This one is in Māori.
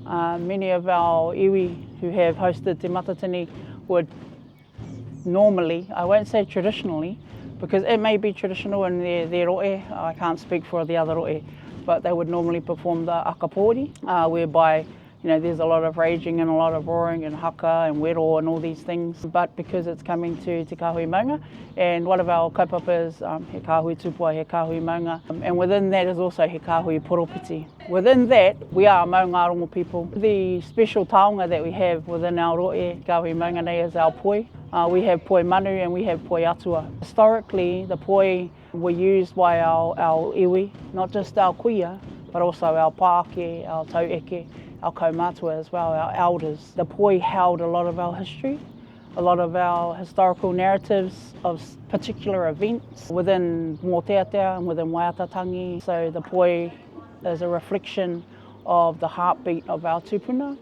Many of our iwi who have hosted te matatini would normally, I won't say traditionally, because it may be traditional in their roe, I can't speak for the other roe, but they would normally perform the akapōri, whereby there's a lot of raging and a lot of roaring and haka and wairua and all these things. But because it's coming to Te Kāhui Maunga, and one of our kaupapa is He Kāhui Tupua, He Kāhui Maunga, and within that is also He Kāhui Poropiti. Within that, we are Maungarongo people. The special taonga that we have within our roe, He Kāhui Maunga nei, is our poi. We have Poi Manu and we have Poi atua. Historically, the poi were used by our iwi, not just our kuia, but also our pāke, our taueke, our kaumātua as well, our elders. The poi held a lot of our history, a lot of our historical narratives of particular events within Mōteatea and within Waiatatangi. So the poi is a reflection of the heartbeat of our tupuna.